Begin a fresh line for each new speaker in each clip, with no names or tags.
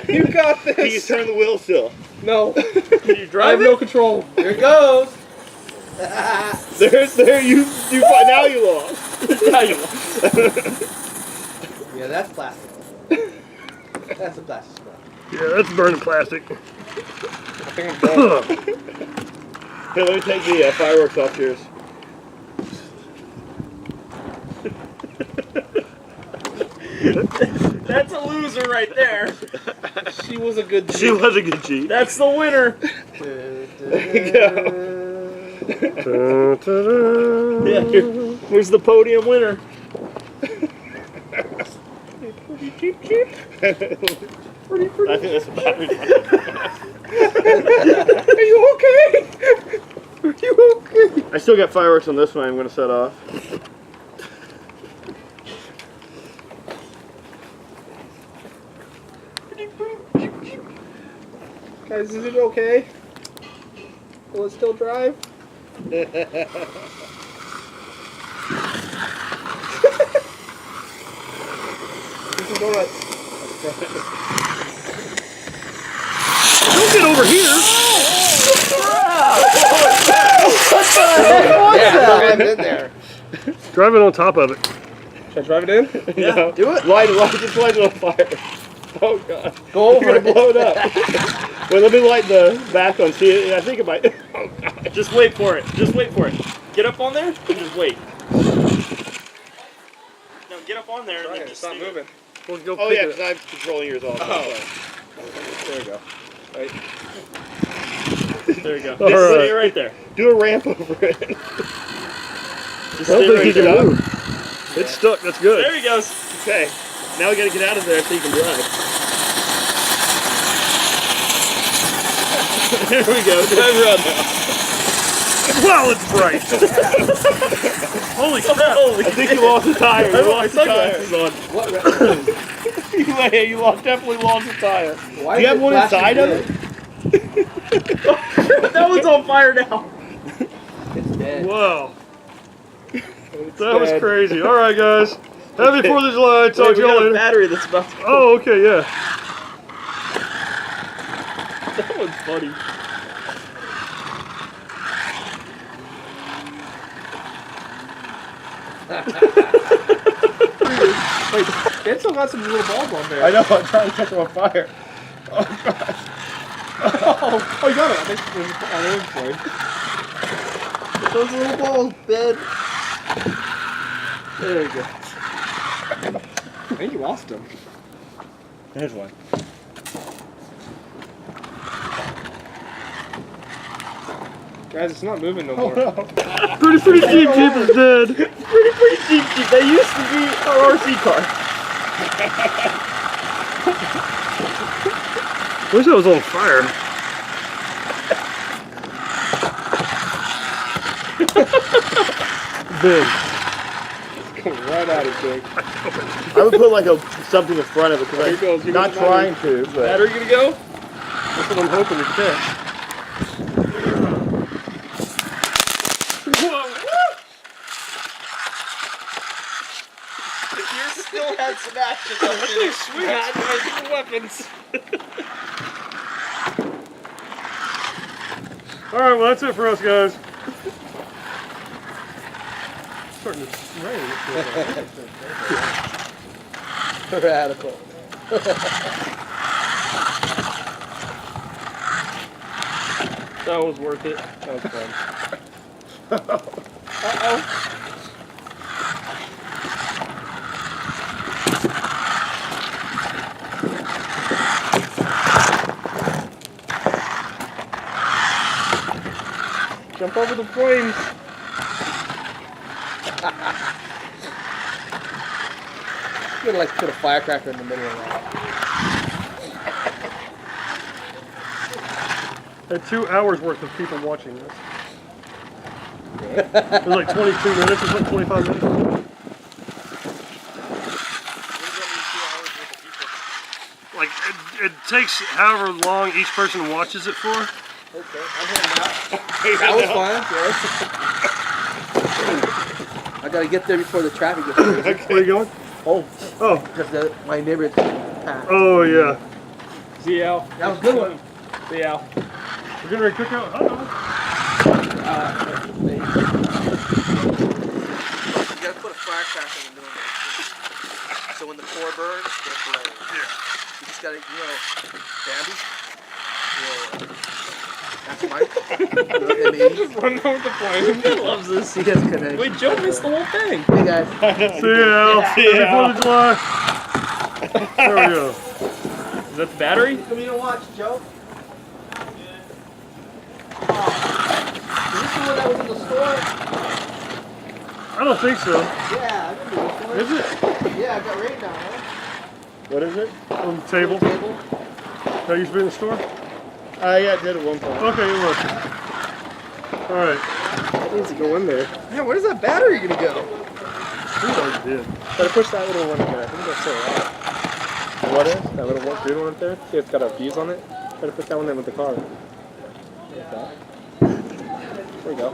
You got this.
Can you turn the wheel still?
No.
Can you drive
I have no control.
Here it goes.
There, you now you lost. Now you lost.
Yeah, that's plastic. That's a plastic straw.
Yeah, that's burning plastic.
I think I'm done.
Here, let me take the fireworks off yours.
That's a loser right there.
She was a good G.
She was a good G.
That's the winner.
There you go.
Yeah, here's the podium winner.
I think that's about it.
Are you okay? Are you okay?
I still got fireworks on this one I'm going to set off.
Guys, is it okay? Will it still drive? This is donuts.
Don't get over here!
Yeah, I'm in there.
Drive it on top of it.
Should I drive it in?
Yeah. No.
Do it.
Just light it on fire. Oh, God.
Go over
You're going to blow it up. Wait, let me light the back on. See, I think it might. Oh, God.
Just wait for it. Just wait for it. Get up on there and just wait. No, get up on there and then just
Stop moving.
We'll go
Oh,
pick
yeah,
it
because I'm controlling yours all the time.
There we go. Right.
There you go.
All
Just
right.
stay right there.
Do a ramp over it.
Just
I
stay
don't think
right
he
there.
can move. It's stuck, that's good.
There he goes.
Okay, now we got to get out of there so you can drive.
There we go. Drive around now.
Wow, it's bright. Holy crap.
Holy
I think you lost the tire.
I
You
have my
lost the tire.
sunglasses on.
What?
Definitely lost the tire.
Why
Do you
is
have
it
one
plastic
inside of it?
dead?
That one's on fire now.
It's dead.
Wow. That was crazy. All right, guys. Happy 4th of July. Talk
Wait,
to
we
y'all
got a
later.
battery that's about to go.
Oh, okay, yeah.
That one's funny.
Wait, it still got some little balls on there.
I know, I'm trying to catch them on fire.
Oh, you got it. I think it was on
Those little balls, Ben. There you go.
I think you lost them.
There's one.
Guys, it's not moving no more.
Pretty Jeep Jeep is dead.
Pretty cheap. They used to be our RC car.
Wish that was on fire. Big.
Coming right out of Jake.
I would put like something in front of it
Here it
because
goes.
I'm not trying to, but
Battery gonna go?
That's what I'm hoping it can.
You still had some action up in it. Sweet. Weapons.
All right, well, that's it for us, guys. It's starting to rain.
Radical.
That was worth it.
That was fun.
Uh-oh.
Jump over the flames.
You'd like to put a firecracker in the middle of that.
Had 2 hours worth of people watching this. It was like 22 minutes or something, 25 minutes. Like, it takes however long each person watches it for.
Okay, I'm heading out. That was fun. I gotta get there before the traffic gets crazy.
Where are you going?
Oh,
Oh,
because my neighbor's packed.
oh yeah.
See you, Al.
That was a good one.
See you, Al.
We're getting ready to cook out a hot dog.
You gotta put a firecracker in the middle of it. So when the core burns, it'll blaze.
Yeah.
You just gotta, Bambi? That's Mike. You know what that means?
Run over the flame. He loves this.
He has connection.
Wait, Joe missed the whole thing.
Hey guys.
See you, Al.
See ya,
Happy
Al.
4th of July. There we go.
Is that the battery?
Come here and watch, Joe. Is this the one that was in the store?
I don't think so.
Yeah, I remember this one.
Is it?
Yeah, I got rained on, huh?
What is it?
On the table.
Table.
That used to be in the store?
Yeah, it did at one point.
Okay, look. Alright.
It needs to go in there.
Man, where's that battery gonna go?
Who already did?
Gotta push that little one in there. I think that's still alive. What is? That little green one up there? See, it's got a fuse on it. Gotta put that one in with the car. Like that. There we go.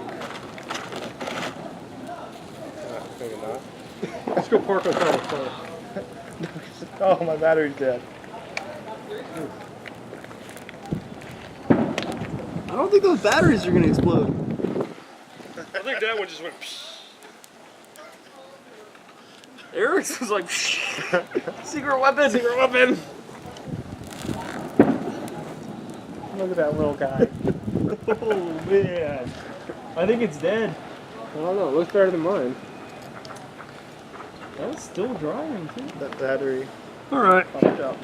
Maybe not.
Let's go park on top of the car.
Oh, my battery's dead.
I don't think those batteries are gonna explode.
I think that one just went psh.
Eric's was like,
Secret weapon.
secret weapon.
Look at that little guy.
Oh, man. I think it's dead.
I don't know. It looks better than mine.
That's still drying, too.
That battery
Alright.
popped out.